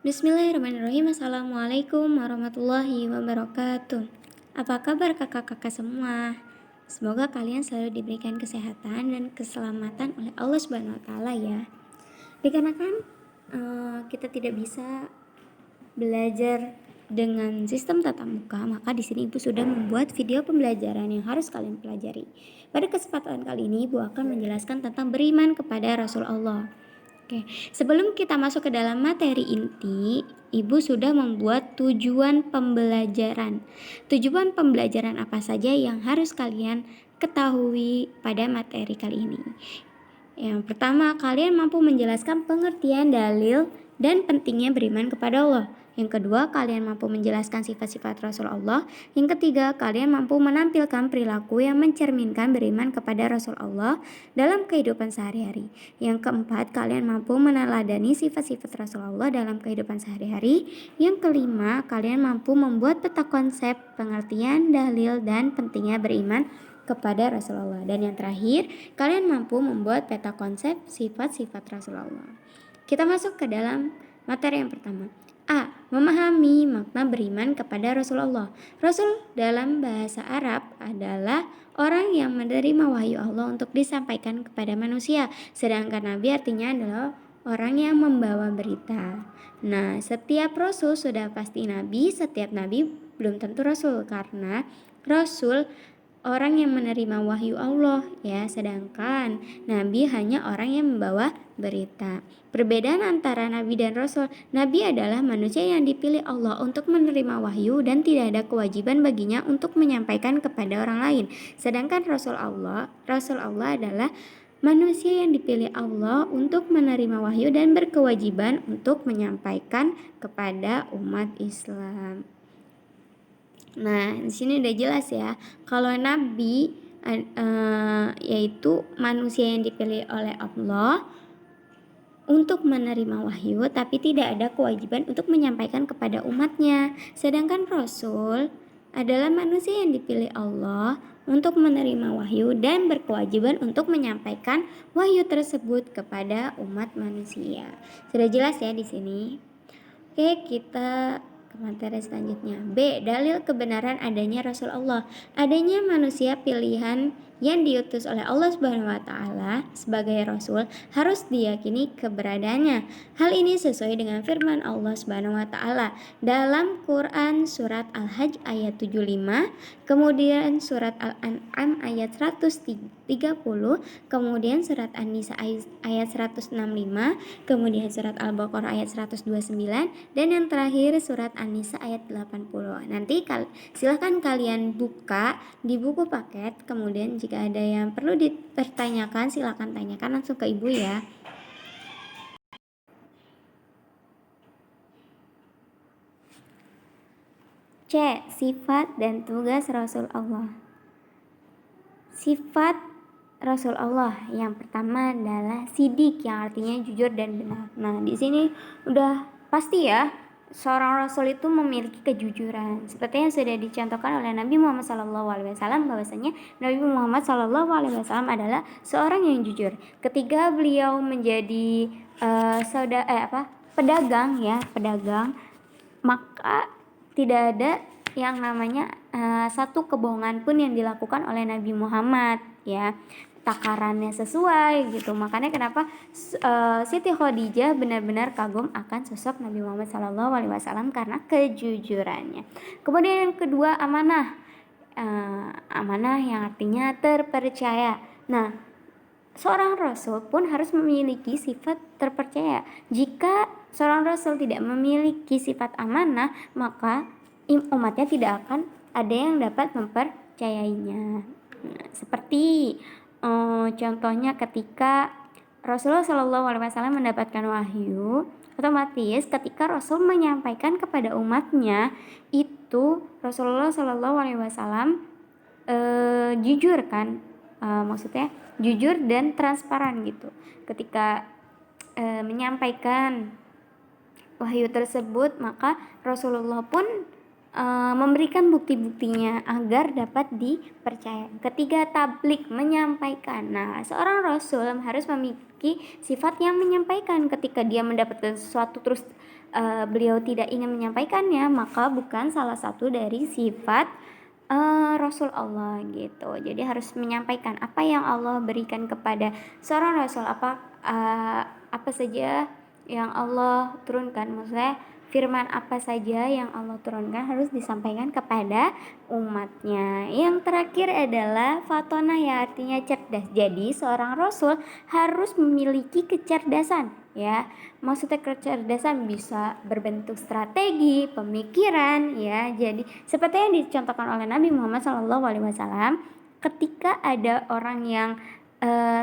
Bismillahirrahmanirrahim. Assalamualaikum warahmatullahi wabarakatuh. Apa kabar kakak-kakak semua? Semoga kalian selalu diberikan kesehatan dan keselamatan oleh Allah Subhanahu wa taala ya. Dikarenakan kita tidak bisa belajar dengan sistem tatap muka, maka di sini Ibu sudah membuat video pembelajaran yang harus kalian pelajari. Pada kesempatan kali ini Ibu akan menjelaskan tentang beriman kepada Rasul Allah. Oke, sebelum kita masuk ke dalam materi inti, Ibu sudah membuat tujuan pembelajaran. Tujuan pembelajaran apa saja yang harus kalian ketahui pada materi kali ini? Yang pertama, kalian mampu menjelaskan pengertian dalil dan pentingnya beriman kepada Allah. Yang kedua, kalian mampu menjelaskan sifat-sifat Rasul Allah. Yang ketiga, kalian mampu menampilkan perilaku yang mencerminkan beriman kepada Rasul Allah dalam kehidupan sehari-hari. Yang keempat, kalian mampu meneladani sifat-sifat Rasul Allah dalam kehidupan sehari-hari. Yang kelima, kalian mampu membuat peta konsep, pengertian, dalil, dan pentingnya beriman kepada Rasulullah. Dan yang terakhir, kalian mampu membuat peta konsep sifat-sifat Rasulullah. Kita masuk ke dalam materi yang pertama. A. Memahami makna beriman kepada Rasulullah. Rasul dalam bahasa Arab adalah orang yang menerima wahyu Allah untuk disampaikan kepada manusia. Sedangkan Nabi artinya adalah orang yang membawa berita. Nah, setiap Rasul sudah pasti Nabi, setiap Nabi belum tentu Rasul, karena Rasul orang yang menerima wahyu Allah ya, sedangkan Nabi hanya orang yang membawa berita. Perbedaan antara Nabi dan Rasul, Nabi adalah manusia yang dipilih Allah untuk menerima wahyu dan tidak ada kewajiban baginya untuk menyampaikan kepada orang lain. Sedangkan Rasul Allah adalah manusia yang dipilih Allah untuk menerima wahyu dan berkewajiban untuk menyampaikan kepada umat Islam. Nah, di sini udah jelas ya, kalau Nabi yaitu manusia yang dipilih oleh Allah untuk menerima wahyu, tapi tidak ada kewajiban untuk menyampaikan kepada umatnya. Sedangkan Rasul adalah manusia yang dipilih Allah untuk menerima wahyu dan berkewajiban untuk menyampaikan wahyu tersebut kepada umat manusia. Sudah jelas ya di sini. Oke, kita ke materi selanjutnya. B. Dalil kebenaran adanya Rasul Allah. Adanya manusia pilihan yang diutus oleh Allah Subhanahu wa taala sebagai rasul harus diyakini keberadaannya. Hal ini sesuai dengan firman Allah Subhanahu wa taala dalam Quran surat Al-Hajj ayat 75, kemudian surat Al-An'am ayat 130, kemudian surat An-Nisa ayat 165, kemudian surat Al-Baqarah ayat 129, dan yang terakhir surat An-Nisa ayat 80. Nanti silahkan kalian buka di buku paket, kemudian jika ada yang perlu dipertanyakan silahkan tanyakan langsung ke ibu ya. C. Sifat dan tugas Rasul Allah. Sifat Rasul Allah yang pertama adalah sidik, yang artinya jujur dan benar. Nah, di sini udah pasti ya, seorang rasul itu memiliki kejujuran. Seperti yang sudah dicontohkan oleh Nabi Muhammad SAW, bahwasanya Nabi Muhammad SAW adalah seorang yang jujur. Ketika beliau menjadi pedagang, maka tidak ada yang namanya satu kebohongan pun yang dilakukan oleh Nabi Muhammad ya. Takarannya sesuai gitu. Makanya kenapa Siti Khadijah benar-benar kagum akan sosok Nabi Muhammad SAW karena kejujurannya. Kemudian yang kedua, amanah. Amanah yang artinya terpercaya. Nah, seorang rasul pun harus memiliki sifat terpercaya. Jika seorang rasul tidak memiliki sifat amanah, maka umatnya tidak akan ada yang dapat mempercayainya. Nah, seperti contohnya ketika Rasulullah SAW mendapatkan wahyu, otomatis ketika Rasul menyampaikan kepada umatnya itu Rasulullah SAW jujur kan, maksudnya jujur dan transparan gitu. Ketika menyampaikan wahyu tersebut, maka Rasulullah pun memberikan bukti-buktinya agar dapat dipercaya. Ketiga, tablik, menyampaikan. Nah, seorang rasul harus memiliki sifat yang menyampaikan. Ketika dia mendapatkan sesuatu terus beliau tidak ingin menyampaikannya, maka bukan salah satu dari sifat Rasul Allah gitu. Jadi harus menyampaikan apa yang Allah berikan kepada seorang rasul, apa saja yang Allah turunkan, maksudnya firman apa saja yang Allah turunkan harus disampaikan kepada umatnya. Yang terakhir adalah fatona, ya artinya cerdas. Jadi seorang rasul harus memiliki kecerdasan, ya. Maksudnya kecerdasan bisa berbentuk strategi, pemikiran, ya. Jadi seperti yang dicontohkan oleh Nabi Muhammad SAW, ketika ada orang yang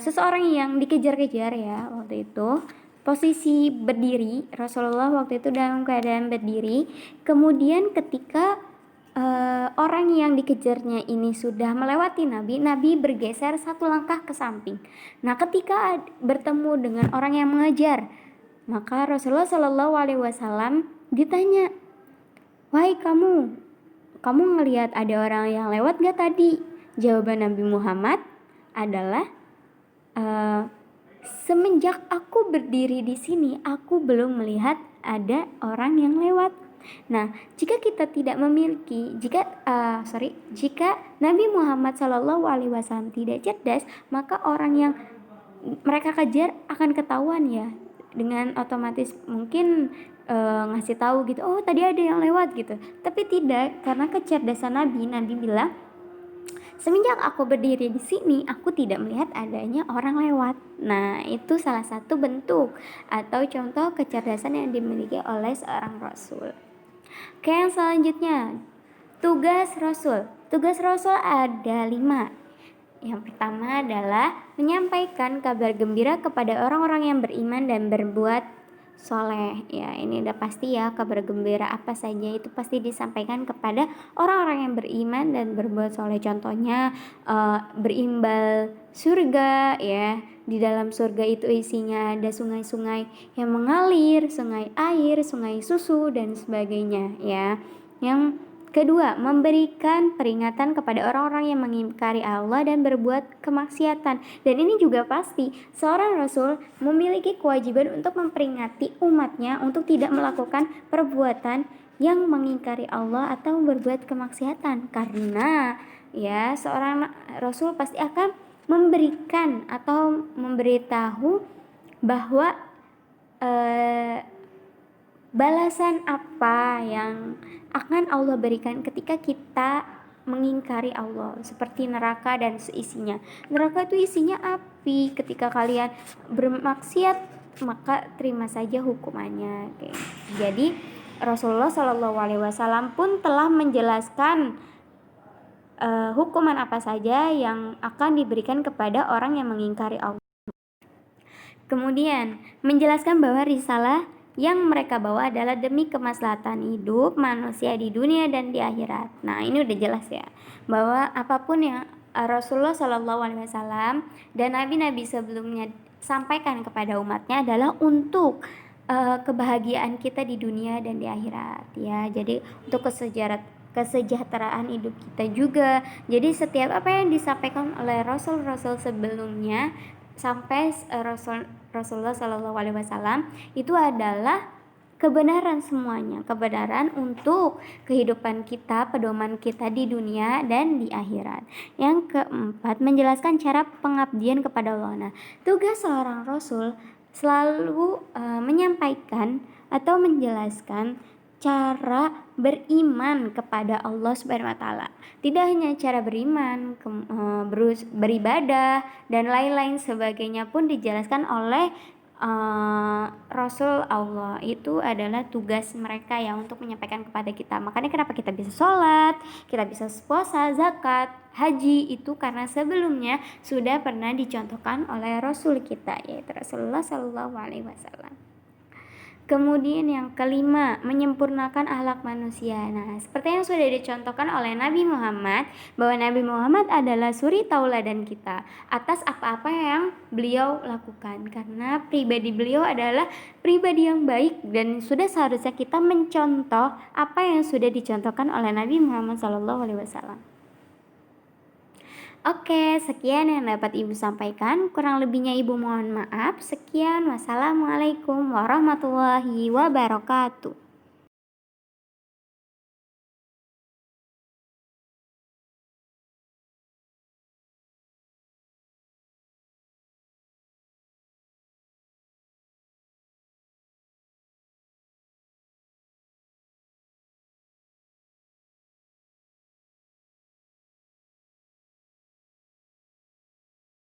seseorang yang dikejar-kejar, ya, waktu itu posisi berdiri, Rasulullah waktu itu dalam keadaan berdiri. Kemudian ketika orang yang dikejarnya ini sudah melewati Nabi bergeser satu langkah ke samping. Nah, ketika bertemu dengan orang yang mengejar, maka Rasulullah Shallallahu Alaihi Wasallam ditanya, "Wahai kamu ngelihat ada orang yang lewat gak tadi?" Jawaban Nabi Muhammad adalah, semenjak aku berdiri di sini, aku belum melihat ada orang yang lewat. Nah, jika kita tidak memiliki, jika Nabi Muhammad SAW tidak cerdas, maka orang yang mereka kejar akan ketahuan, ya, dengan otomatis mungkin ngasih tahu gitu, oh tadi ada yang lewat gitu. Tapi tidak, karena kecerdasan Nabi bilang, semenjak aku berdiri di sini, aku tidak melihat adanya orang lewat. Nah, itu salah satu bentuk atau contoh kecerdasan yang dimiliki oleh seorang rasul. Oke, yang selanjutnya, tugas rasul. Tugas rasul ada 5. Yang pertama adalah menyampaikan kabar gembira kepada orang-orang yang beriman dan berbuat soleh. Ya, ini udah pasti ya, kabar gembira apa saja itu pasti disampaikan kepada orang-orang yang beriman dan berbuat soleh. Contohnya berimbal surga, ya. Di dalam surga itu isinya ada sungai-sungai yang mengalir, sungai air, sungai susu dan sebagainya, ya. Yang kedua, memberikan peringatan kepada orang-orang yang mengingkari Allah dan berbuat kemaksiatan. Dan ini juga pasti, seorang rasul memiliki kewajiban untuk memperingati umatnya untuk tidak melakukan perbuatan yang mengingkari Allah atau berbuat kemaksiatan. Karena, ya, seorang rasul pasti akan memberikan atau memberitahu bahwa balasan apa yang akan Allah berikan ketika kita mengingkari Allah, seperti neraka dan seisinya. Neraka itu isinya api. Ketika kalian bermaksiat, maka terima saja hukumannya. Oke. Jadi Rasulullah SAW pun telah menjelaskan hukuman apa saja yang akan diberikan kepada orang yang mengingkari Allah. Kemudian menjelaskan bahwa risalah yang mereka bawa adalah demi kemaslahatan hidup manusia di dunia dan di akhirat. Nah, ini udah jelas ya, bahwa apapun yang Rasulullah SAW dan nabi-nabi sebelumnya sampaikan kepada umatnya adalah untuk kebahagiaan kita di dunia dan di akhirat, ya. Jadi untuk kesejahteraan hidup kita juga. Jadi setiap apa yang disampaikan oleh rasul-rasul sebelumnya sampai Rasulullah SAW itu adalah kebenaran semuanya, kebenaran untuk kehidupan kita, pedoman kita di dunia dan di akhirat. Yang keempat, menjelaskan cara pengabdian kepada Allah. Nah, tugas seorang rasul selalu menyampaikan atau menjelaskan cara beriman kepada Allah Subhanahu wa taala. Tidak hanya cara beriman, beribadah dan lain-lain sebagainya pun dijelaskan oleh Rasul Allah. Itu adalah tugas mereka yang untuk menyampaikan kepada kita. Makanya kenapa kita bisa sholat, kita bisa puasa, zakat, haji, itu karena sebelumnya sudah pernah dicontohkan oleh Rasul kita, yaitu Rasulullah SAW. Kemudian yang kelima, menyempurnakan akhlak manusia. Nah, seperti yang sudah dicontohkan oleh Nabi Muhammad, bahwa Nabi Muhammad adalah suri tauladan kita atas apa-apa yang beliau lakukan. Karena pribadi beliau adalah pribadi yang baik dan sudah seharusnya kita mencontoh apa yang sudah dicontohkan oleh Nabi Muhammad SAW. Oke, sekian yang dapat Ibu sampaikan. Kurang lebihnya Ibu mohon maaf. Sekian, wassalamualaikum warahmatullahi wabarakatuh.